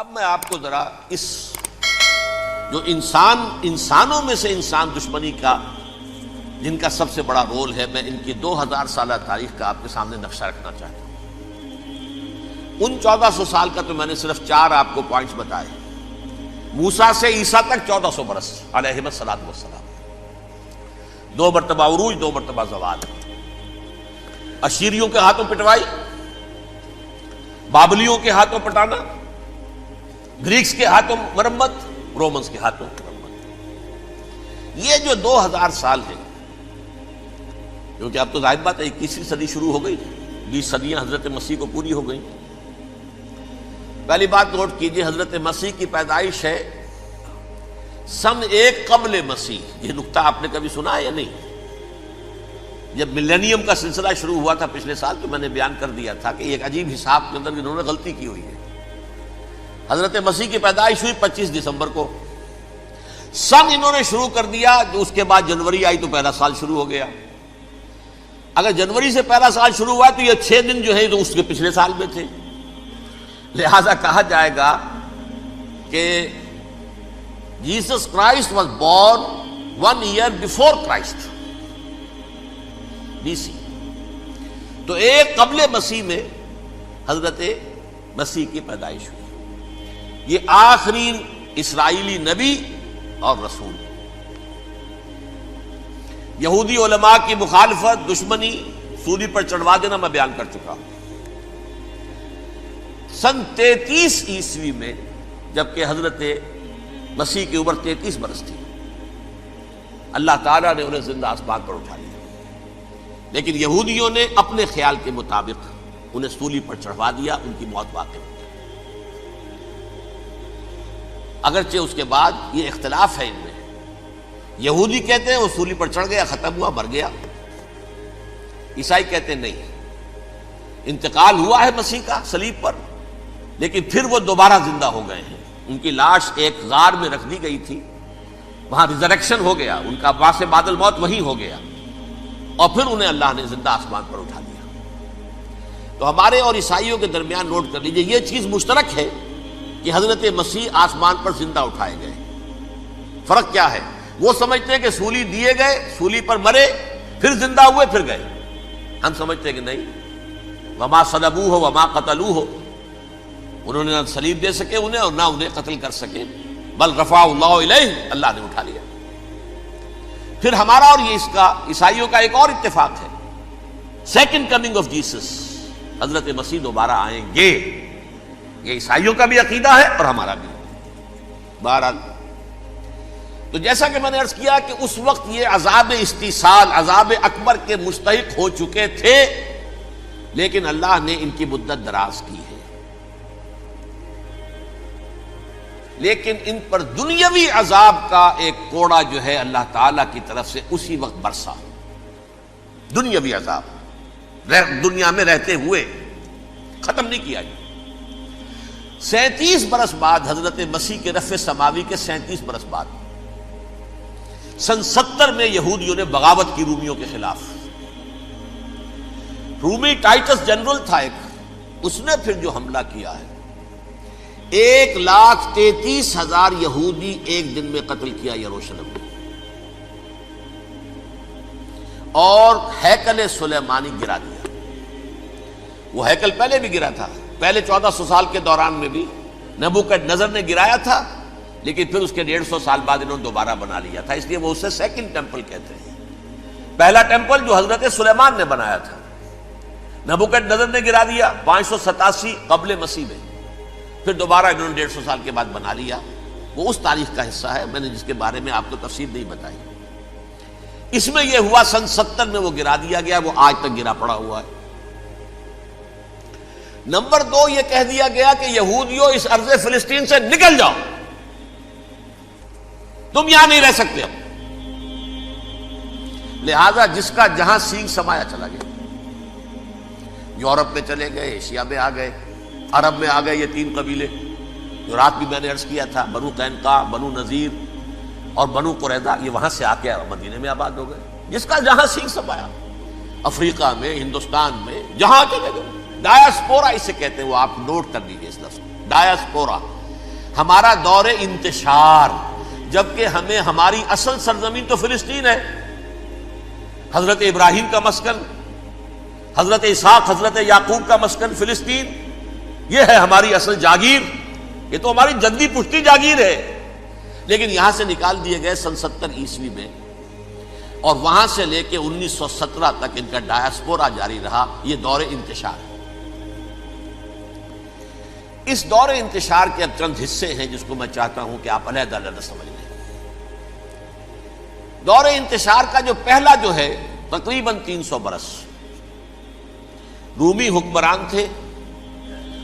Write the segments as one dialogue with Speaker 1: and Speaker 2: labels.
Speaker 1: اب میں آپ کو ذرا اس جو انسانوں میں سے انسان دشمنی کا جن کا سب سے بڑا رول ہے، میں ان کی 2000 سالہ تاریخ کا آپ کے سامنے نقشہ رکھنا چاہتا ہوں۔ ان 1400 سال کا تو میں نے صرف 4 آپ کو پوائنٹس بتائے۔ موسیٰ سے عیسیٰ تک 1400 برس علیہ الصلوۃ والسلام، 2 مرتبہ عروج، 2 مرتبہ زوال، اشیریوں کے ہاتھوں پٹوائی، بابلیوں کے ہاتھوں پٹانا، گریکس کے ہاتھوں مرمت، رومنز کے ہاتھوں مرمت۔ یہ جو 2000 سال ہیں، کیونکہ اب تو ظاہر بات ہے 21ویں صدی شروع ہو گئی، 20 صدیاں حضرت مسیح کو پوری ہو گئی۔ پہلی بات نوٹ کیجئے، حضرت مسیح کی پیدائش ہے سن 1 قبل مسیح۔ یہ نقطہ آپ نے کبھی سنا ہے یا نہیں؟ جب ملینیم کا سلسلہ شروع ہوا تھا پچھلے سال، تو میں نے بیان کر دیا تھا کہ ایک عجیب حساب کے اندر انہوں نے غلطی کی ہوئی ہے۔ حضرت مسیح کی پیدائش ہوئی 25 دسمبر کو، سن انہوں نے شروع کر دیا، جو اس کے بعد جنوری آئی تو پہلا سال شروع ہو گیا۔ اگر جنوری سے پہلا سال شروع ہوا تو یہ 6 دن جو ہے تو اس کے پچھلے سال میں تھے، لہذا کہا جائے گا کہ Jesus Christ was born 1 year before Christ BC۔ تو 1 قبل مسیح میں حضرت مسیح کی پیدائش ہوئی۔ یہ آخری اسرائیلی نبی اور رسول۔ یہودی علماء کی مخالفت، دشمنی، سولی پر چڑھوا دینا میں بیان کر چکا ہوں۔ سن 33 عیسوی میں جبکہ حضرت مسیح کی عمر 33 برس تھی، اللہ تعالیٰ نے انہیں زندہ آسمان پر اٹھا لیا، لیکن یہودیوں نے اپنے خیال کے مطابق انہیں سولی پر چڑھوا دیا، ان کی موت واقع ہو گئی۔ اگرچہ اس کے بعد یہ اختلاف ہے ان میں، یہودی کہتے ہیں وہ سولی پر چڑھ گیا، ختم ہوا، مر گیا۔ عیسائی کہتے ہیں نہیں، انتقال ہوا ہے مسیح کا صلیب پر، لیکن پھر وہ دوبارہ زندہ ہو گئے ہیں۔ ان کی لاش ایک غار میں رکھ دی گئی تھی، وہاں ریزریکشن ہو گیا، ان کا باعث بعد الموت وہیں ہو گیا، اور پھر انہیں اللہ نے زندہ آسمان پر اٹھا دیا۔ تو ہمارے اور عیسائیوں کے درمیان نوٹ کر لیجئے، یہ چیز مشترک ہے کہ حضرت مسیح آسمان پر زندہ اٹھائے گئے۔ فرق کیا ہے؟ وہ سمجھتے ہیں کہ سولی دیے گئے، سولی پر مرے، پھر زندہ ہوئے، پھر گئے۔ ہم سمجھتے ہیں کہ نہیں، وما صلبوہ وما قتلوہ، انہوں نے نہ صلیب دے سکے انہیں اور نہ انہیں قتل کر سکے، بل رفعہ اللہ الیہ، اللہ نے اٹھا لیا۔ پھر ہمارا اور یہ اس کا عیسائیوں کا ایک اور اتفاق ہے، سیکنڈ کمنگ آف جیسس، حضرت مسیح دوبارہ آئیں گے۔ یہ عیسائیوں کا بھی عقیدہ ہے اور ہمارا بھی۔ بہرحال تو جیسا کہ میں نے عرض کیا کہ اس وقت یہ عذاب استیصال، عذاب اکبر کے مستحق ہو چکے تھے، لیکن اللہ نے ان کی مدت دراز کی ہے، لیکن ان پر دنیاوی عذاب کا ایک کوڑا جو ہے اللہ تعالیٰ کی طرف سے اسی وقت برسا۔ دنیاوی عذاب دنیا میں رہتے ہوئے ختم نہیں کیا گیا۔ 37 برس بعد حضرت مسیح کے رفع سماوی کے 37 برس بعد سن 70 میں یہودیوں نے بغاوت کی رومیوں کے خلاف۔ رومی ٹائٹس جنرل تھا ایک، اس نے پھر جو حملہ کیا ہے، 1,33,000 یہودی ایک دن میں قتل کیا یروشلم میں، اور ہیکل سلیمانی گرا دیا۔ وہ ہیکل پہلے بھی گرا تھا، پہلے 1400 سال کے دوران میں بھی نبوکڈنیزر نے گرایا تھا، لیکن پھر اس کے 150 سال بعد انہوں نے دوبارہ بنا لیا تھا، اس لیے وہ اسے سیکنڈ ٹیمپل کہتے ہیں۔ پہلا ٹیمپل جو حضرت سلیمان نے بنایا تھا، نبوکڈنیزر نے گرا دیا 587 قبل مسیح میں، پھر دوبارہ انہوں نے 150 سال کے بعد بنا لیا۔ وہ اس تاریخ کا حصہ ہے، میں نے جس کے بارے میں آپ کو تفصیل نہیں بتائی۔ اس میں یہ ہوا سن 70 میں وہ گرا دیا گیا، وہ آج تک گرا پڑا ہوا ہے۔ نمبر 2، یہ کہہ دیا گیا کہ یہودیوں اس ارض فلسطین سے نکل جاؤ، تم یہاں نہیں رہ سکتے اب۔ لہذا جس کا جہاں سینگ سمایا چلا گیا، یورپ میں چلے گئے، ایشیا میں آ گئے، عرب میں آ گئے یہ 3 قبیلے جو رات بھی میں نے عرض کیا تھا، بنو قینقاع، بنو نذیر اور بنو قریظہ، یہ وہاں سے آ کے مدینے میں آباد ہو گئے۔ جس کا جہاں سینگ سمایا، افریقہ میں، ہندوستان میں، جہاں چلے گئے، ڈایاسپورا اسے کہتے ہیں، وہ آپ نوٹ کر لیجیے اس لفظ کو، ڈایاسپورا، ہمارا دور انتشار، جبکہ ہمیں ہماری اصل سرزمین تو فلسطین ہے، حضرت ابراہیم کا مسکن، حضرت اسحاق حضرت یعقوب کا مسکن فلسطین، یہ ہے ہماری اصل جاگیر، یہ تو ہماری جدی پشتی جاگیر ہے، لیکن یہاں سے نکال دیے گئے سن 70 عیسوی میں، اور وہاں سے لے کے 1917 تک ان کا ڈایاسپورا جاری رہا۔ یہ دور انتشار ہے۔ اس دور انتشار کے اب چند حصے ہیں جس کو میں چاہتا ہوں کہ آپ علیحدہ علیحدہ سمجھ لیں۔ دور انتشار کا جو پہلا جو ہے تقریباً 300 برس رومی حکمران تھے،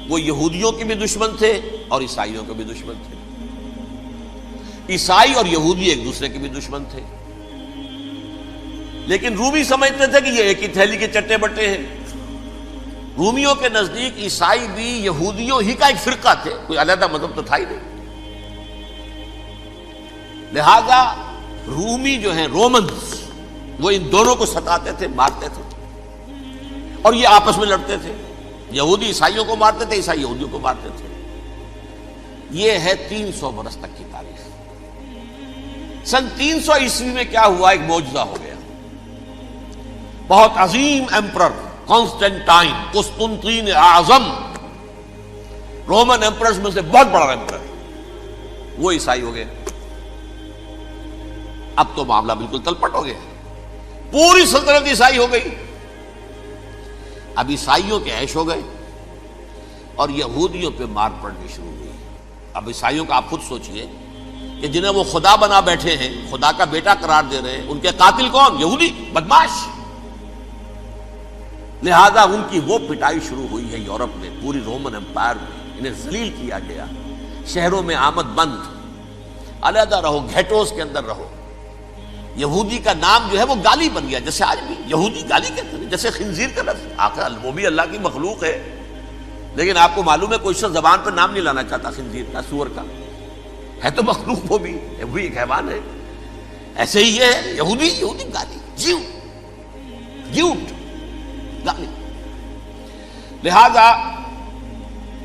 Speaker 1: وہ یہودیوں کے بھی دشمن تھے اور عیسائیوں کے بھی دشمن تھے، عیسائی اور یہودی ایک دوسرے کے بھی دشمن تھے، لیکن رومی سمجھتے تھے کہ یہ ایک ہی تھیلی کے چٹے بٹے ہیں۔ رومیوں کے نزدیک عیسائی بھی یہودیوں ہی کا ایک فرقہ تھے، کوئی علیحدہ مذہب تو تھا ہی نہیں، لہذا رومی جو ہیں رومنز وہ ان دونوں کو ستاتے تھے، مارتے تھے، اور یہ آپس میں لڑتے تھے، یہودی عیسائیوں کو مارتے تھے، عیسائی یہودیوں کو مارتے تھے۔ یہ ہے 300 برس تک کی تاریخ۔ سن 300 عیسوی میں کیا ہوا؟ ایک معجزہ ہو گیا۔ بہت عظیم ایمپرر کانسٹینٹائن، قسطنطین اعظم، رومن ایمپررز میں سے بہت بڑا ایمپرر، وہ عیسائی ہو گئے۔ اب تو معاملہ بالکل تلپٹ ہو گیا، پوری سلطنت عیسائی ہو گئی۔ اب عیسائیوں کے عیش ہو گئے اور یہودیوں پہ مار پڑنی شروع ہوئی۔ اب عیسائیوں کا آپ خود سوچئے کہ جنہیں وہ خدا بنا بیٹھے ہیں، خدا کا بیٹا قرار دے رہے ہیں، ان کے قاتل کون؟ یہودی بدماش۔ لہذا ان کی وہ پٹائی شروع ہوئی ہے یورپ میں، پوری رومن امپائر میں انہیں ذلیل کیا گیا، شہروں میں آمد بند، علیحدہ رہو، گھیٹوز کے اندر رہو۔ یہودی کا نام جو ہے وہ گالی بن گیا، جیسے آج بھی یہودی گالی کہتے ہیں، جیسے خنزیر کا لفظ، آخر وہ بھی اللہ کی مخلوق ہے، لیکن آپ کو معلوم ہے کوئی شخص زبان پر نام نہیں لانا چاہتا خنزیر کا، سور کا، ہے تو مخلوق، وہ بھی ایک حیوان ہے۔ ایسے ہی یہ ہے یہودی گالی، جیوٹ گالی۔ لہذا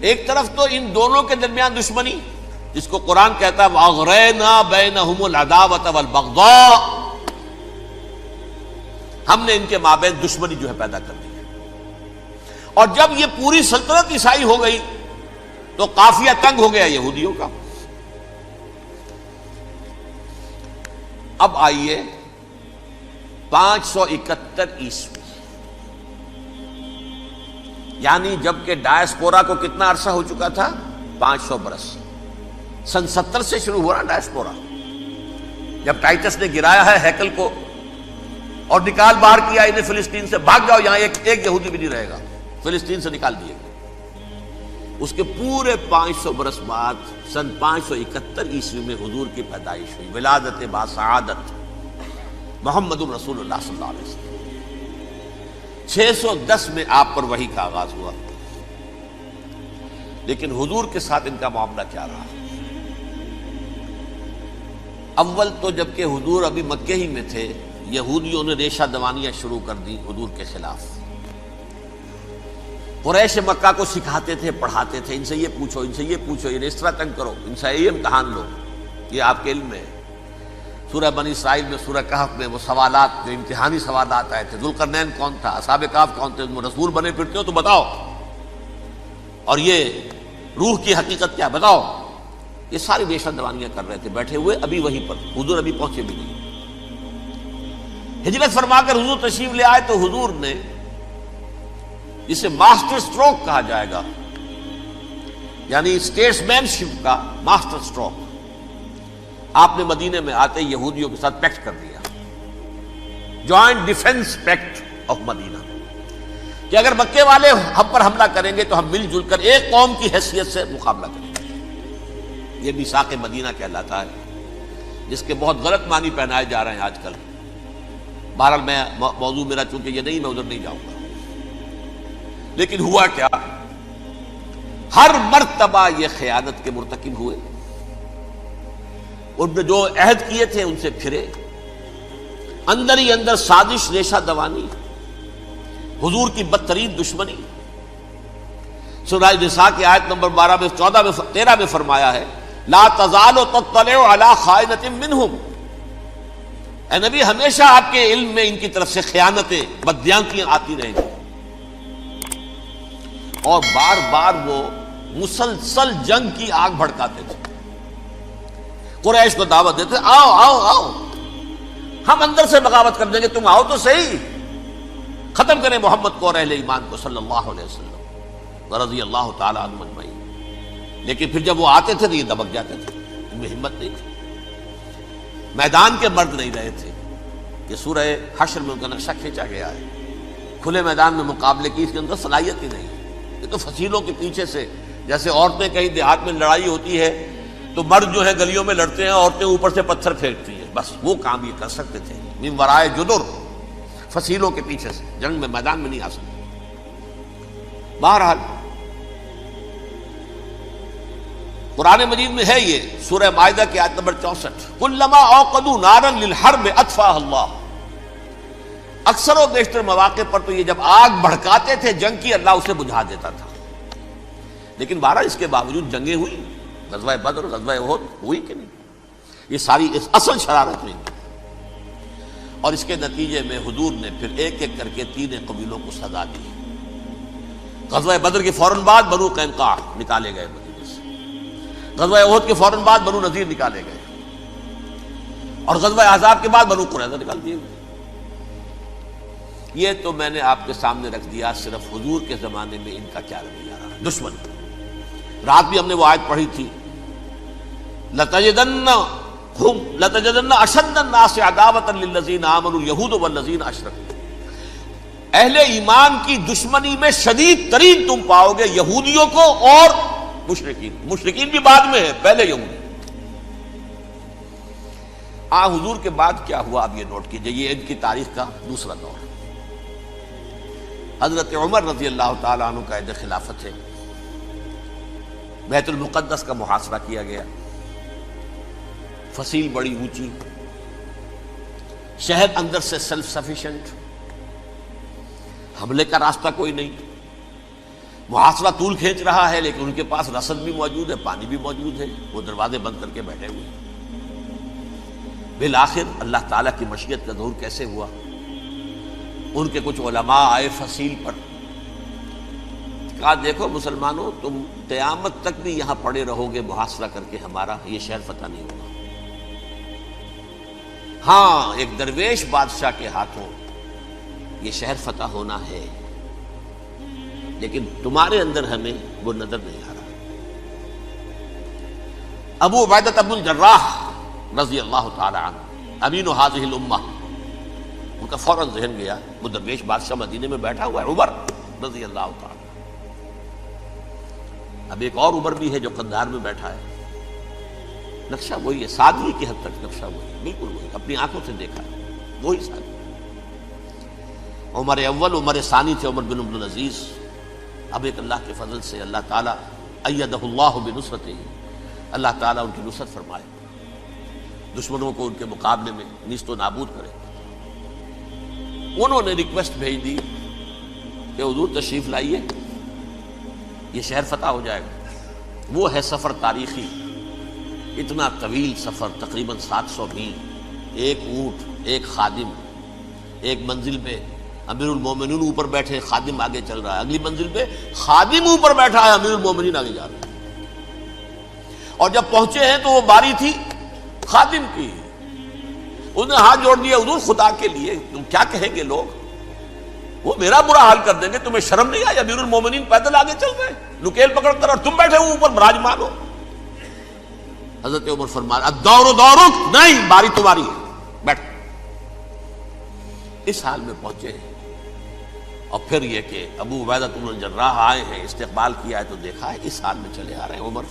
Speaker 1: ایک طرف تو ان دونوں کے درمیان دشمنی، جس کو قرآن کہتا ہے وَأَغْرَيْنَا بَيْنَهُمُ الْعَدَاوَةَ وَالْبَغْضَاءَ، ہم نے ان کے مابین دشمنی جو ہے پیدا کر دی ہے۔ اور جب یہ پوری سلطنت عیسائی ہو گئی تو قافیہ تنگ ہو گیا یہودیوں کا۔ اب آئیے 571 عیسوی، یعنی جبکہ ڈایاسپورا کو کتنا عرصہ ہو چکا تھا؟ 500 برس۔ سن 70 سے شروع ہوا ڈایاسپورا، جب ٹائٹس نے گرایا ہے ہیکل کو اور نکال باہر کیا انہیں فلسطین سے، بھاگ جاؤ، یہاں ایک یہودی بھی نہیں رہے گا، فلسطین سے نکال دیے گئے۔ اس کے پورے 500 برس بعد سن 571 عیسوی میں حضور کی پیدائش ہوئی، ولادت باسعادت محمد الرسول اللہ صلی اللہ علیہ وسلم۔ 610 میں آپ پر وحی کا آغاز ہوا، لیکن حضور کے ساتھ ان کا معاملہ کیا رہا؟ اول تو جبکہ حضور ابھی مکے ہی میں تھے، یہودیوں نے ریشہ دوانیاں شروع کر دی حضور کے خلاف۔ قریش مکہ کو سکھاتے تھے، پڑھاتے تھے، ان سے یہ پوچھو، ان سے یہ پوچھو، انہیں اس طرح تنگ کرو، ان سے یہ امتحان لو، یہ آپ کے علم میں ہے۔ سورہ بنی اسرائیل میں، سورہ کہف میں وہ سوالات، جو امتحانی سوالات آئے تھے، ذوالقرنین کون تھا، اصحاب کہف کون تھے، تم رسول بنے پھرتے ہو تو بتاؤ، اور یہ روح کی حقیقت کیا بتاؤ۔ یہ ساری ریشہ دوانیاں کر رہے تھے بیٹھے ہوئے، ابھی وہیں پر حضور ابھی پہنچے بھی نہیں۔ ہجرت فرما کر حضور تشریف لے آئے تو حضور نے، جسے ماسٹر سٹروک کہا جائے گا، یعنی اسٹیٹس مین شپ کا ماسٹر سٹروک، آپ نے مدینے میں آتے یہودیوں کے ساتھ پیکٹ کر دیا، جوائنٹ ڈیفنس پیکٹ آف مدینہ، کہ اگر مکے والے ہم پر حملہ کریں گے تو ہم مل جل کر ایک قوم کی حیثیت سے مقابلہ کریں گے۔ یہ میثاق مدینہ کہلاتا ہے، جس کے بہت غلط معنی پہنائے جا رہے ہیں آج کل۔ بہرحال میں موضوع میرا چونکہ یہ نہیں، میں ادھر نہیں جاؤں گا، لیکن ہوا کیا؟ ہر مرتبہ یہ خیانت کے مرتکب ہوئے، ان نے جو عہد کیے تھے ان سے پھرے، اندر ہی اندر سازش، ریشہ دوانی، حضور کی بدترین دشمنی۔ سورہ نساء کی آیت نمبر 12 میں 14 میں 13 میں فرمایا ہے لا تزال تطلع علی خائنۃ منہم، اے نبی ہمیشہ آپ کے علم میں ان کی طرف سے خیانتیں، بددیانتیاں آتی رہیں گی. اور بار بار وہ مسلسل جنگ کی آگ بھڑکاتے تھے. قریش کو دعوت دیتے، آؤ آؤ آؤ ہم اندر سے بغاوت کر دیں گے، تم آؤ تو صحیح، ختم کریں محمد کو اور اہل ایمان کو صلی اللہ علیہ وسلم ورضی اللہ تعالی عنہم اجمعین. لیکن پھر جب وہ آتے تھے تو یہ دبک جاتے تھے، ان میں ہمت نہیں تھی. میدان کے مرد نہیں رہے تھے کہ سورہ حشر میں ان کا نقشہ کھینچا گیا ہے. کھلے میدان میں مقابلے کی اس کے اندر صلاحیت ہی نہیں. یہ تو فصیلوں کے پیچھے سے، جیسے عورتیں کہیں دیہات میں لڑائی ہوتی ہے تو مرد جو ہے گلیوں میں لڑتے ہیں، عورتیں اوپر سے پتھر پھینکتی ہیں، بس وہ کام یہ کر سکتے تھے. من ورائے جدر، فصیلوں کے پیچھے سے، جنگ میں میدان میں نہیں آ سکتے. بہرحال قرآن مجید میں ہے یہ سورہ مائدہ کی آیت نمبر 64، کلما اوقدوا نارا للحرب اطفاها اللہ. اکثر و بیشتر مواقع پر تو یہ جب آگ بھڑکاتے تھے جنگ کی، اللہ اسے بجھا دیتا تھا. لیکن بہرحال اس کے باوجود جنگیں ہوئی، غزوہ بدر، غزوہ احد ہوئی کہ نہیں؟ یہ ساری اصل شرارت ہوئی. اور اس کے نتیجے میں حضور نے پھر ایک ایک کر کے 3 قبیلوں کو سزا دی. غزوہ بدر کے فوراً بعد بنو قینقاع نکالے گئے مدینے سے، غزوہ احد کے فوراً بعد بنو نذیر نکالے گئے، اور غزوہ احزاب کے بعد بنو قریظہ نکال دیے گئے. یہ تو میں نے آپ کے سامنے رکھ دیا صرف حضور کے زمانے میں ان کا کیا رویہ رہا. دشمن، رات بھی ہم نے وہ آیت پڑھی تھی، لَتَجِدَنَّ أَشَدَّ النَّاسِ عَدَاوَةً لِلَّذِينَ آمَنُوا الْيَهُودُ وَالَّذِينَ أَشْرَكُوا. اہل ایمان کی دشمنی میں شدید ترین تم پاؤ گے یہودیوں کو اور مشرکین. مشرکین بھی بعد میں ہے، پہلے یہودی. حضور کے بعد کیا ہوا اب یہ نوٹ کیجئے، یہ ان کی تاریخ کا دوسرا دور. حضرت عمر رضی اللہ تعالیٰ عنہ کا عہد خلافت ہے. بیت المقدس کا محاصرہ کیا گیا، فصیل بڑی اونچی، شہر اندر سے سیلف سفیشینٹ، حملے کا راستہ کوئی نہیں. محاصرہ طول کھینچ رہا ہے لیکن ان کے پاس رسد بھی موجود ہے، پانی بھی موجود ہے، وہ دروازے بند کر کے بیٹھے ہوئے. بالآخر اللہ تعالیٰ کی مشیت کا ظہور کیسے ہوا؟ ان کے کچھ علماء آئے فصیل پر، کہا دیکھو مسلمانوں، تم قیامت تک بھی یہاں پڑے رہو گے محاصرہ کر کے، ہمارا یہ شہر فتح نہیں ہوگا. ہاں ایک درویش بادشاہ کے ہاتھوں یہ شہر فتح ہونا ہے، لیکن تمہارے اندر ہمیں وہ نظر نہیں آ رہا. ابو عبیدہ بن الجراح رضی اللہ تعالی عنہ، امین هذه الامہ، ان کا فوراً ذہن گیا وہ درویش بادشاہ مدینے میں بیٹھا ہوا ہے عمر رضی اللہ تعالی. اب ایک اور عمر بھی ہے جو قندھار میں بیٹھا ہے. نقشہ وہی ہے، سادگی کی حد تک نقشہ وہی ہے، بالکل وہی، اپنی آنکھوں سے دیکھا ہے وہی سادگی. عمر اول، عمر ثانی تھے عمر بن عبد العزیز. اب ایک اللہ کے فضل سے اللہ تعالیٰ ایدہ اللہ بنصرتہ، اللہ تعالیٰ ان کی نصرت فرمائے، دشمنوں کو ان کے مقابلے میں نیست و نابود کرے. انہوں نے ریکویسٹ بھیج دی کہ حضور تشریف لائیے، یہ شہر فتح ہو جائے گا. وہ ہے سفر تاریخی، اتنا طویل سفر، تقریباً 700 میل، ایک اونٹ، ایک خادم، ایک منزل پہ امیر المومنین اوپر بیٹھے، خادم آگے چل رہا ہے، اگلی منزل پہ خادم اوپر بیٹھا ہے، امیر المومنین آگے جا رہے ہیں. اور جب پہنچے ہیں تو وہ باری تھی خادم کی. انہوں نے ہاتھ جوڑ دیا، حضور خدا کے لیے تم کیا کہیں گے لوگ، وہ میرا برا حال کر دیں گے، تمہیں شرم نہیں آئی؟ امیر المومنین پیدل آگے چل رہے ہیں نکیل پکڑ کر، اور تم بیٹھے ہو اوپر براجمان ہو. حضرت عمر فرمایا الدور دورک، نہیں باری تمہاری ہے، بیٹھ. اس حال میں پہنچے ہیں. اور پھر یہ کہ ابو عبیدہ بن الجراح آئے ہیں، استقبال کیا ہے تو دیکھا ہے اس حال میں چلے آ رہے ہیں. عمر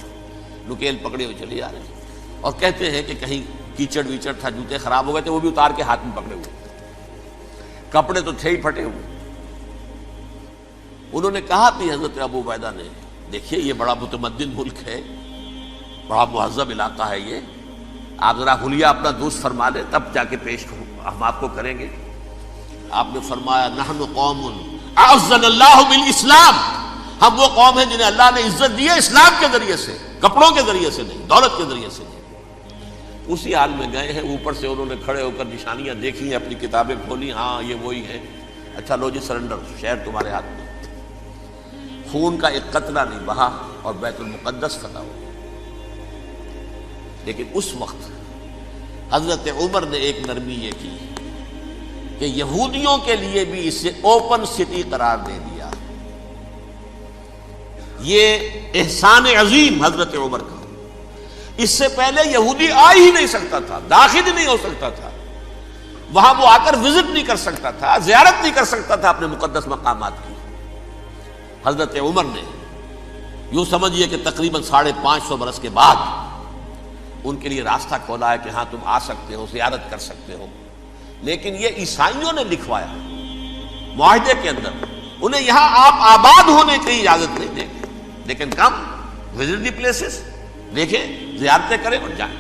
Speaker 1: نکیل پکڑے ہوئے چلے آ رہے ہیں، اور کہتے ہیں کہ کہیں کیچڑ ویچڑ تھا، جوتے خراب ہو گئے تھے، وہ بھی اتار کے ہاتھ میں پکڑے ہوئے، کپڑے تو تھے ہی پھٹے ہوئے. انہوں نے کہا بھی حضرت ابو عبیدہ نے، دیکھیے یہ بڑا متمدن ملک ہے، بڑا مہذب علاقہ ہے یہ، آپ ذرا حلیہ اپنا دوست فرما لیں تب جا کے پیش ہم آپ کو کریں گے. آپ نے فرمایا نحن قوم اعزنا اللہ بالاسلام، ہم وہ قوم ہیں جنہیں اللہ نے عزت دی ہے اسلام کے ذریعے سے. کپڑوں کے ذریعے سے نہیں، دولت کے ذریعے سے نہیں۔ اسی حال میں گئے ہیں، اوپر سے انہوں نے کھڑے ہو کر نشانیاں دیکھی ہیں، اپنی کتابیں کھولی، ہاں یہ وہی ہے، اچھا لو جی سرنڈر، شہر تمہارے ہاتھ میں۔ خون کا ایک قطرہ نہیں بہا اور بیت المقدس فتح ہو۔ لیکن اس وقت حضرت عمر نے ایک نرمی یہ کی کہ یہودیوں کے لیے بھی اسے اوپن سٹی قرار دے دیا۔ یہ احسان عظیم حضرت عمر کا، اس سے پہلے یہودی آ ہی نہیں سکتا تھا، داخل ہی نہیں ہو سکتا تھا، وہاں وہ آ کر وزٹ نہیں کر سکتا تھا، زیارت نہیں کر سکتا تھا اپنے مقدس مقامات کی۔ حضرت عمر نے یوں سمجھیے کہ تقریباً 550 برس کے بعد ان کے لیے راستہ کھولا ہے کہ ہاں تم آ سکتے ہو، زیارت کر سکتے ہو۔ لیکن یہ عیسائیوں نے لکھوایا معاہدے کے اندر، انہیں یہاں آپ آباد ہونے کی اجازت نہیں دیں گے، لیکن کم وزٹ دی پلیسز، دیکھیں زیارتیں کریں اور جائیں۔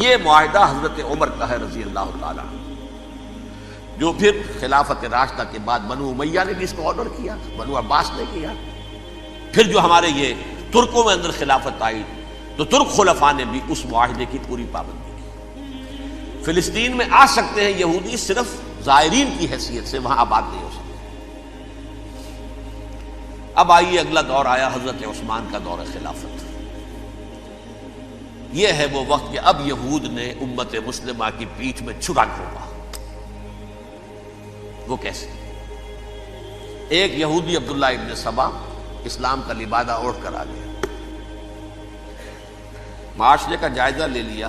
Speaker 1: یہ معاہدہ حضرت عمر کا ہے رضی اللہ تعالیٰ، جو پھر خلافت راشدہ کے بعد بنو امیہ نے بھی اس کو آرڈر کیا، بنو عباس نے کیا، پھر جو ہمارے یہ ترکوں میں اندر خلافت آئی تو ترک خلفاء نے بھی اس معاہدے کی پوری پابندی کی۔ فلسطین میں آ سکتے ہیں یہودی صرف زائرین کی حیثیت سے، وہاں آباد نہیں ہو سکتے۔ اب آئیے اگلا دور آیا حضرت عثمان کا دور خلافت۔ یہ ہے وہ وقت کہ اب یہود نے امت مسلمہ کی پیٹھ میں چھرا گھونپا۔ وہ کیسے؟ ایک یہودی عبداللہ ابن سبا اسلام کا لبادہ اوڑھ کر آ گیا، معاشرے کا جائزہ لے لیا،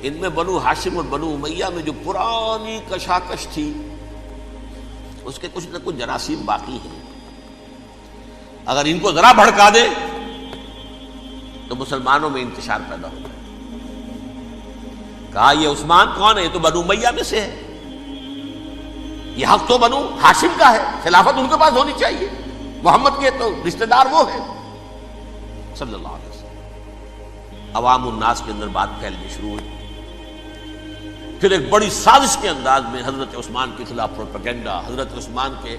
Speaker 1: ان میں بنو ہاشم اور بنو امیہ میں جو پرانی کشاکش تھی اس کے کچھ نہ کچھ جراثیم باقی ہیں، اگر ان کو ذرا بھڑکا دے تو مسلمانوں میں انتشار پیدا ہو جائے۔ کہا یہ عثمان کون ہے؟ یہ تو بنو امیہ میں سے ہے، یہ حق تو بنو ہاشم کا ہے، خلافت ان کے پاس ہونی چاہیے، محمد کے تو رشتہ دار وہ ہیں صلی اللہ علیہ وسلم۔ عوام الناس کے اندر بات پھیلنی شروع ہوئی، پھر ایک بڑی سازش کے انداز میں حضرت عثمان کے خلاف پروپیگنڈا، حضرت عثمان کے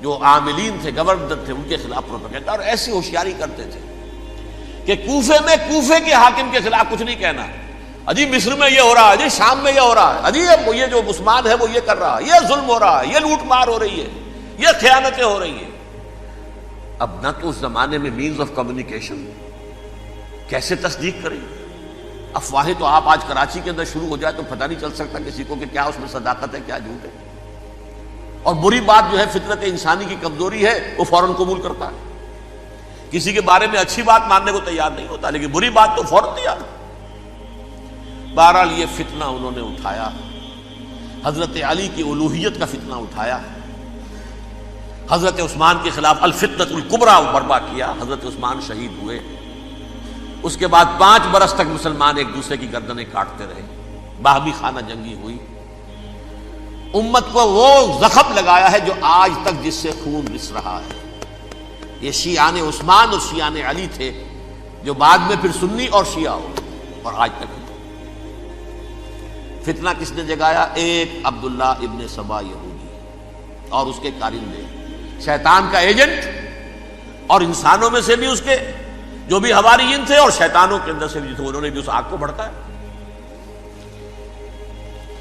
Speaker 1: جو عاملین تھے، گورنر تھے، ان کے خلاف پروپیگنڈا، اور ایسی ہوشیاری کرتے تھے کہ کوفے میں کوفے کے حاکم کے خلاف کچھ نہیں کہنا، اجی مصر میں یہ ہو رہا ہے، اجی شام میں یہ ہو رہا ہے، اجی یہ جو عثمان ہے وہ یہ کر رہا ہے، یہ ظلم ہو رہا ہے، یہ لوٹ مار ہو رہی ہے، یہ خیانتیں ہو رہی ہیں۔ اب نہ تو اس زمانے میں مینز آف کمیونیکیشن، کیسے تصدیق کریں؟ افواہیں تو آپ آج کراچی کے اندر شروع ہو جائے تو پتہ نہیں چل سکتا کسی کو کہ کیا اس میں صداقت ہے کیا جھوٹ ہے، اور بری بات جو ہے فطرت انسانی کی کمزوری ہے، وہ فوراً قبول کرتا ہے، کسی کے بارے میں اچھی بات ماننے کو تیار نہیں ہوتا، لیکن بری بات تو فوراً تیار۔ بہرحال یہ فتنہ انہوں نے اٹھایا، حضرت علی کی الوہیت کا فتنہ اٹھایا، حضرت عثمان کے خلاف الفتنۃ الکبریٰ برپا کیا، حضرت عثمان شہید ہوئے۔ اس کے بعد 5 برس تک مسلمان ایک دوسرے کی گردنیں کاٹتے رہے، باہمی خانہ جنگی ہوئی، امت کو وہ زخم لگایا ہے جو آج تک جس سے خون رس رہا ہے۔ یہ شیعان عثمان اور شیعان علی تھے جو بعد میں پھر سنی اور شیعہ ہو، اور آج تک فتنہ کس نے جگایا؟ ایک عبداللہ ابن سبا یہودی اور اس کے کارندے، شیطان کا ایجنٹ، اور انسانوں میں سے بھی اس کے جو بھی حواریین تھے اور شیطانوں کے اندر سے بھی تھے، انہوں نے بھی اس آگ کو بھڑکایا۔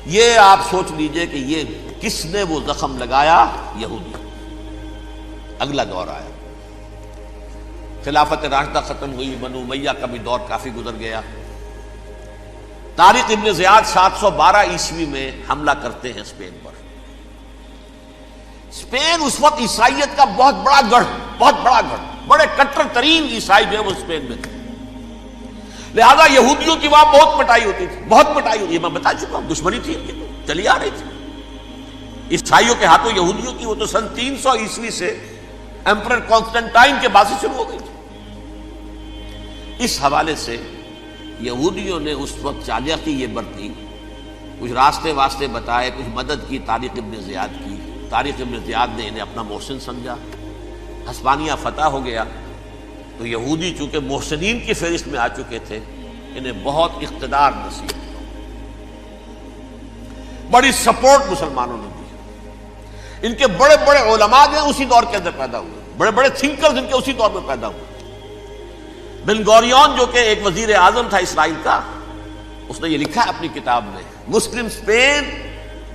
Speaker 1: یہ آپ سوچ لیجئے کہ یہ کس نے وہ زخم لگایا؟ یہودی۔ اگلا دور آیا، خلافت راشدہ ختم ہوئی، بنو امیہ کا بھی دور کافی گزر گیا۔ طارق ابن زیاد 712 عیسوی میں حملہ کرتے ہیں اسپین پر۔ اسپین اس وقت عیسائیت کا بہت بڑا گڑھ، بڑے کٹر ترین عیسائی جو ہے وہ اسپین میں تھے، لہذا یہودیوں کی وہاں بہت پٹائی ہوتی تھی، میں بتا چکا ہوں، دشمنی تھی ان کی چلی آ رہی تھی عیسائیوں کے ہاتھوں یہودیوں کی، وہ تو سن 300 عیسوی سے ایمپرر کانسٹنٹائن کے بعد سے شروع ہو گئی تھی۔ اس حوالے سے یہودیوں نے اس وقت چالاکی یہ برتی، کچھ راستے واسطے بتائے، کچھ مدد کی طارق ابن زیاد کی۔ طارق ابن زیاد نے انہیں اپنا محسن سمجھا، ہسپانیہ فتح ہو گیا تو یہودی چونکہ محسنین کی فہرست میں آ چکے تھے، انہیں بہت اقتدار نصیب ہوا، بڑی سپورٹ مسلمانوں نے دی۔ ان کے بڑے بڑے علماء جو ہیں اسی دور کے اندر پیدا ہوئے، بڑے بڑے تھنکرز ان کے اسی دور میں پیدا ہوئے۔ بن گوریون جو کہ ایک وزیر اعظم تھا اسرائیل کا، اس نے یہ لکھا ہے اپنی کتاب میں، Muslim Spain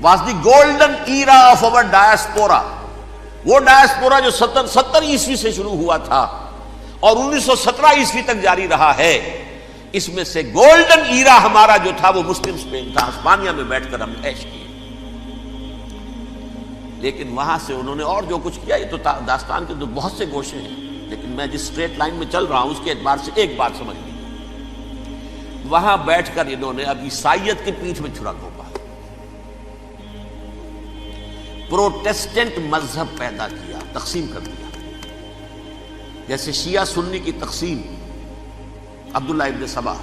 Speaker 1: was the golden era of our diaspora. وہ ڈائسپورا جو 70 عیسوی سے شروع ہوا تھا اور 1917 عیسوی تک جاری رہا ہے، اس میں سے گولڈن ایرا ہمارا جو تھا وہ مسلم اسپین تھا. ہسپانیہ میں بیٹھ کر ہم عیش کیے. لیکن وہاں سے انہوں نے اور جو کچھ کیا، یہ تو داستان کے تو بہت سے گوشے ہیں، لیکن میں جس اسٹریٹ لائن میں چل رہا ہوں اس کے اعتبار سے ایک بات سمجھ لیجیے. وہاں بیٹھ کر انہوں نے اب عیسائیت کی پیٹھ میں چھرا گھونپا، پروٹیسٹنٹ مذہب پیدا کیا، تقسیم کر دیا. جیسے شیعہ سنی کی تقسیم، عبداللہ ابن سبا،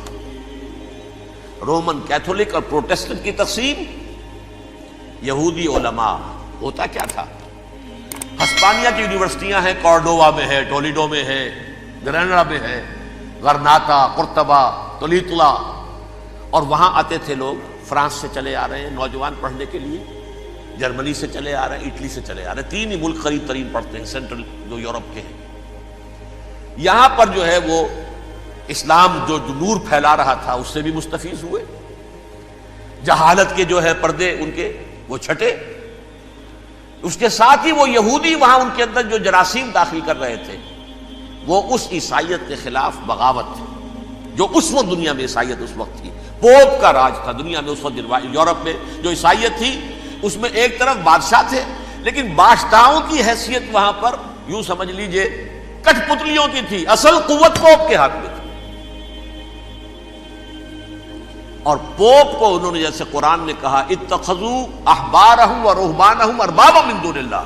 Speaker 1: رومن کیتھولک اور پروٹیسٹنٹ کی تقسیم، یہودی علماء. ہوتا کیا تھا؟ ہسپانیہ کی یونیورسٹیاں ہیں، کارڈووا میں ہے، ٹولیڈو میں ہے، گریناڈا میں ہے، غرناطہ، قرطبہ، تولیتلا، اور وہاں آتے تھے لوگ. فرانس سے چلے آ رہے ہیں نوجوان پڑھنے کے لیے، جرمنی سے چلے آ رہے ہیں، اٹلی سے چلے آ رہے ہیں. 3 ہی ملک قریب ترین پڑھتے ہیں سینٹرل جو یورپ کے ہیں. یہاں پر جو ہے وہ اسلام جو نور پھیلا رہا تھا اس سے بھی مستفیض ہوئے. جہالت کے جو ہے پردے ان کے وہ چھٹے. اس کے ساتھ ہی وہ یہودی وہاں ان کے اندر جو جراثیم داخل کر رہے تھے وہ اس عیسائیت کے خلاف بغاوت تھی جو اس وقت دنیا میں عیسائیت اس وقت تھی. پوپ کا راج تھا دنیا میں اس وقت. یورپ میں جو عیسائیت تھی اس میں ایک طرف بادشاہ تھے، لیکن بادشاہوں کی حیثیت وہاں پر یوں سمجھ لیجئے کٹ پتلیوں کی تھی. اصل قوت پوپ کے ہاتھ میں تھی. اور پوپ کو انہوں نے جیسے قرآن نے کہا اتخذوا احبارهم ورهبانهم اربابا من دون اللہ،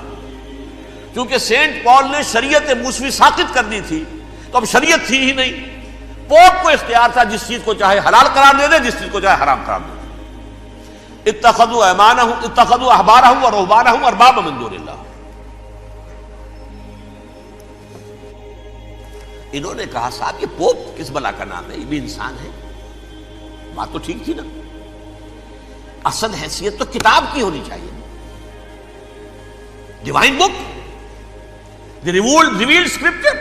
Speaker 1: کیونکہ سینٹ پال نے شریعت موسوی ساقط کر دی تھی تو اب شریعت تھی ہی نہیں. پوپ کو اختیار تھا جس چیز کو چاہے حلال قرار دے دے، جس چیز کو چاہے حرام قرار دے دے. اتخذوا احبارهم ورهبانهم اربابا من دون اللہ. انہوں نے کہا صاحب یہ پوپ کس بلا کا نام ہے، یہ بھی انسان ہے. بات تو ٹھیک تھی نا، اصل حیثیت تو کتاب کی ہونی چاہیے، ڈیوائن بک، دی ریویلڈ اسکرپچر.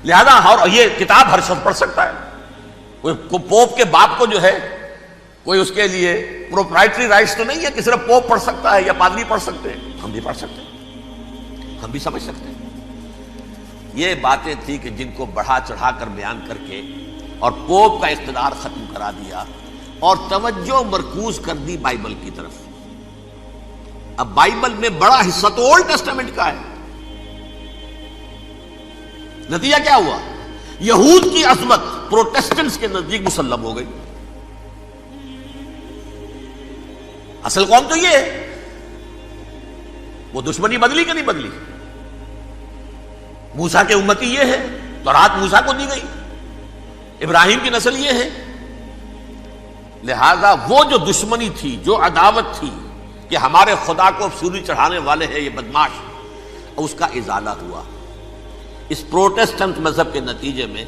Speaker 1: لہذا اور یہ کتاب ہر شخص پڑھ سکتا ہے. کوئی پوپ کے باپ کو جو ہے کوئی اس کے لیے پروپرائٹری رائٹس تو نہیں ہے کہ صرف پوپ پڑھ سکتا ہے یا پادری پڑھ سکتے ہیں. ہم بھی پڑھ سکتے ہیں، ہم بھی سمجھ سکتے ہیں. یہ باتیں تھی کہ جن کو بڑھا چڑھا کر بیان کر کے اور پوپ کا اقتدار ختم کرا دیا اور توجہ مرکوز کر دی بائبل کی طرف. اب بائبل میں بڑا حصہ تو اولڈ ٹیسٹامنٹ کا ہے. نتیجہ کیا ہوا؟ یہود کی عظمت پروٹیسٹنٹس کے نزدیک مسلم ہو گئی. اصل قوم تو یہ ہے، وہ دشمنی بدلی کہ نہیں بدلی؟ موسیٰ کے امتی یہ ہے، تورات موسیٰ کو دی گئی، ابراہیم کی نسل یہ ہے. لہذا وہ جو دشمنی تھی، جو عداوت تھی کہ ہمارے خدا کو سولی چڑھانے والے ہیں یہ بدماش، اس کا ازالہ ہوا اس پروٹیسٹنٹ مذہب کے نتیجے میں.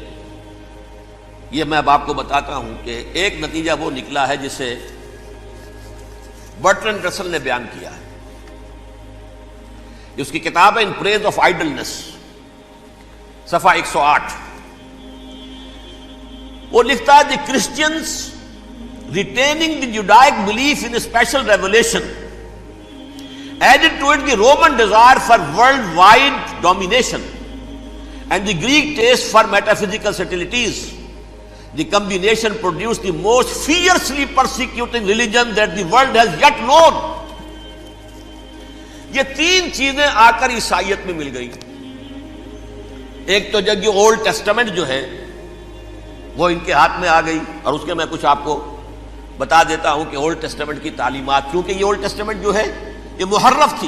Speaker 1: یہ میں اب آپ کو بتاتا ہوں کہ ایک نتیجہ وہ نکلا ہے جسے برٹرنڈ رسل نے بیان کیا ہے. اس کی کتاب ہے ان پریز آف آئیڈلنس، صفحہ 108. وہ لکھتا ہے the Christians retaining the Judaic belief in special revelation added to it the Roman desire for world wide domination and the Greek taste for metaphysical subtleties. The combination produce the most fiercely persecuting religion that the world has yet known. یہ 3 چیزیں آ کر عیسائیت میں مل گئی. ایک تو جب یہ اولڈ ٹیسٹامنٹ جو ہے وہ ان کے ہاتھ میں آ گئی، اور اس کے میں کچھ آپ کو بتا دیتا ہوں کہ اولڈ ٹیسٹامنٹ کی تعلیمات، کیونکہ یہ اولڈ ٹیسٹامنٹ جو ہے یہ محرف تھی.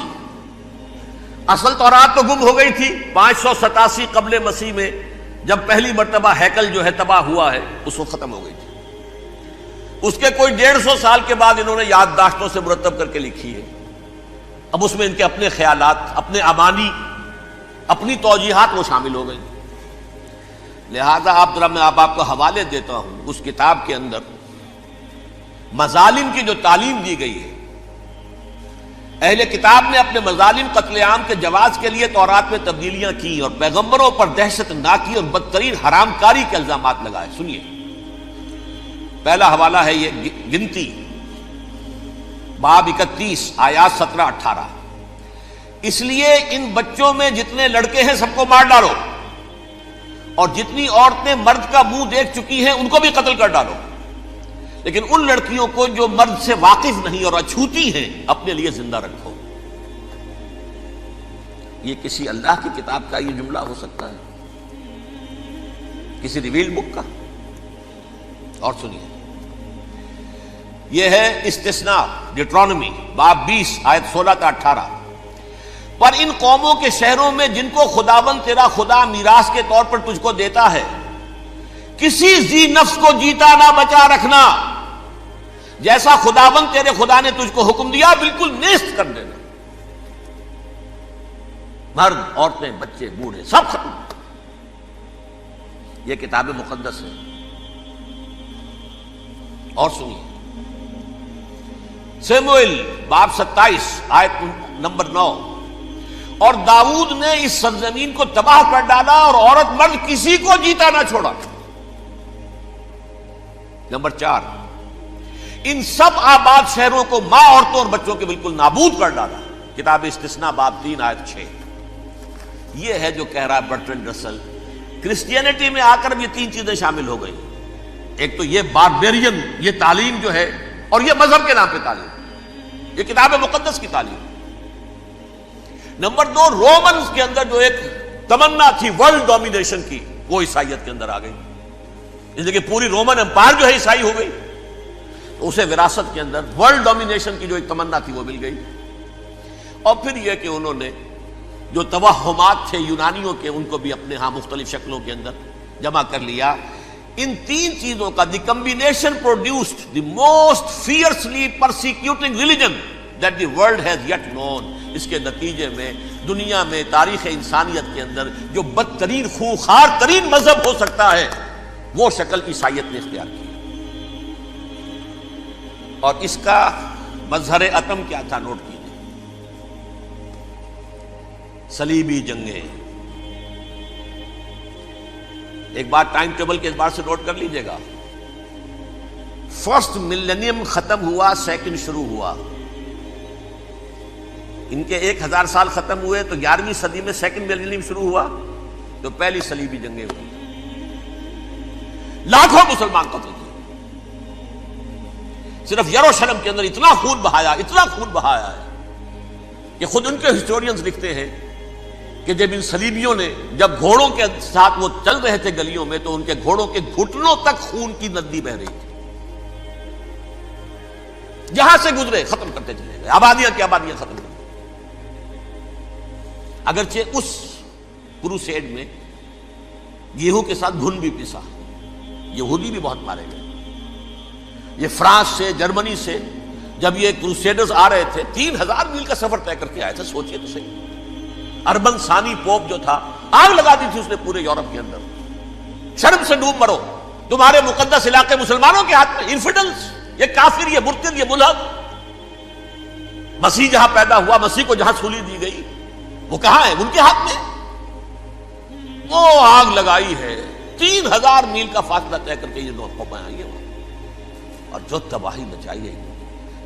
Speaker 1: اصل تورات تو گم ہو گئی تھی 587 قبل مسیح میں، جب پہلی مرتبہ ہیکل جو ہے تباہ ہوا ہے، اس وقت ختم ہو گئی تھی. اس کے کوئی 150 سال کے بعد انہوں نے یادداشتوں سے مرتب کر کے لکھی ہے. اب اس میں ان کے اپنے خیالات، اپنے امانی، اپنی توجیحات وہ شامل ہو گئی. لہذا میں آپ کو حوالے دیتا ہوں اس کتاب کے اندر مظالم کی جو تعلیم دی گئی ہے اہل کتاب نے اپنے مظالم قتل عام کے جواز کے لیے تورات میں تبدیلیاں کی اور پیغمبروں پر دہشت ناکی اور بدترین حرام کاری کے الزامات لگائے. سنیے، پہلا حوالہ ہے یہ گنتی باب 31 آیات 17-18. اس لیے ان بچوں میں جتنے لڑکے ہیں سب کو مار ڈالو، اور جتنی عورتیں مرد کا منہ دیکھ چکی ہیں ان کو بھی قتل کر ڈالو، لیکن ان لڑکیوں کو جو مرد سے واقف نہیں اور اچھوتی ہیں اپنے لیے زندہ رکھو. یہ کسی اللہ کی کتاب کا یہ جملہ ہو سکتا ہے؟ کسی ریویل بک کا؟ اور سنیے، یہ ہے استثناء ڈیٹرانومی باب 20 آیت 16-18. پر ان قوموں کے شہروں میں جن کو خداوند تیرا خدا میراث کے طور پر تجھ کو دیتا ہے، کسی ذی نفس کو جیتا نہ بچا رکھنا، جیسا خداوند تیرے خدا نے تجھ کو حکم دیا بالکل نیست کر دینا. مرد، عورتیں، بچے، بوڑھے سب ختم. یہ کتاب مقدس ہے. اور سنیے، سموئیل باب 27 آیت نمبر 9. اور داؤد نے اس سرزمین کو تباہ کر ڈالا اور عورت مرد کسی کو جیتا نہ چھوڑا. نمبر 4، ان سب آباد شہروں کو ماں، عورتوں اور بچوں کے بالکل نابود کر ڈالا. کتاب استثناء باب 3 آیت 6. یہ ہے جو کہہ رہا ہے برٹرینڈ رسل، کرسچینٹی میں آ کر اب یہ 3 چیزیں شامل ہو گئی. ایک تو یہ باربیرین یہ تعلیم جو ہے، اور یہ مذہب کے نام پہ تعلیم، یہ کتاب مقدس کی تعلیم. نمبر 2، رومنز کے اندر جو ایک تمنا تھی ورلڈ ڈومینیشن کی، وہ عیسائیت کے اندر آ گئی. اس لیے کہ پوری رومن امپائر جو ہے عیسائی ہو گئی، تو اسے وراثت کے اندر ورلڈ ڈومینیشن کی جو ایک تمنا تھی وہ مل گئی. اور پھر یہ کہ انہوں نے جو توہمات تھے یونانیوں کے، ان کو بھی اپنے ہاں مختلف شکلوں کے اندر جمع کر لیا. ان 3 چیزوں کا the combination produced the most fiercely persecuting religion that the world has yet known. اس کے نتیجے میں دنیا میں تاریخ انسانیت کے اندر جو بدترین خوخار ترین مذہب ہو سکتا ہے وہ شکل عیسائیت نے اختیار کی. اور اس کا مظہر عتم کیا تھا؟ نوٹ کیجیے، صلیبی جنگیں. ایک بات ٹائم ٹیبل کے اعتبار سے نوٹ کر لیجئے گا. فرسٹ ملینیم ختم ہوا، سیکنڈ شروع ہوا. ان کے 1000 سال ختم ہوئے تو 11ویں صدی میں سیکنڈ ملینیم شروع ہوا، تو پہلی صلیبی جنگیں ہوئی. لاکھوں مسلمان قتل کیے. صرف یروشلم کے اندر اتنا خون بہایا ہے کہ خود ان کے ہسٹورینز لکھتے ہیں کہ جب ان صلیبیوں نے جب گھوڑوں کے ساتھ وہ چل رہے تھے گلیوں میں، تو ان کے گھوڑوں کے گھٹنوں تک خون کی ندی بہ رہی تھی. جہاں سے گزرے ختم کرتے چلے گئے، آبادیاں کی آبادیاں ختم. اگرچہ اس کروسیڈ میں گیہوں کے ساتھ گھن بھی پسا، یہودی بھی بہت مارے گئے. یہ فرانس سے، جرمنی سے جب یہ کروسیڈرز آ رہے تھے، 3000 میل کا سفر طے کر کے آئے تھے. سوچئے تو صحیح، اربن ثانی پوپ جو تھا، آگ لگا دی تھی اس نے پورے یورپ کے اندر. شرم سے ڈوب مرو، تمہارے مقدس علاقے مسلمانوں کے ہاتھ میں. انفیڈلز، یہ کافر، یہ مرتد، یہ ملحد. مسیح جہاں پیدا ہوا، مسیح کو جہاں سولی دی گئی، وہ کہاں ہے؟ ان کے ہاتھ میں. وہ آگ لگائی ہے، 3000 میل کا فاصلہ طے کر کے یہ لوگ قومیں آئی ہیں، اور جو تباہی مچائی ہے.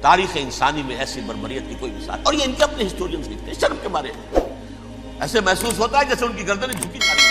Speaker 1: تاریخ انسانی میں ایسی بربریت کی کوئی مثال. اور یہ ان کے اپنے ہسٹورینز لکھتے ہیں. شرم کے مارے ایسے محسوس ہوتا ہے جیسے ان کی گردنیں جھکی جا رہی ہیں.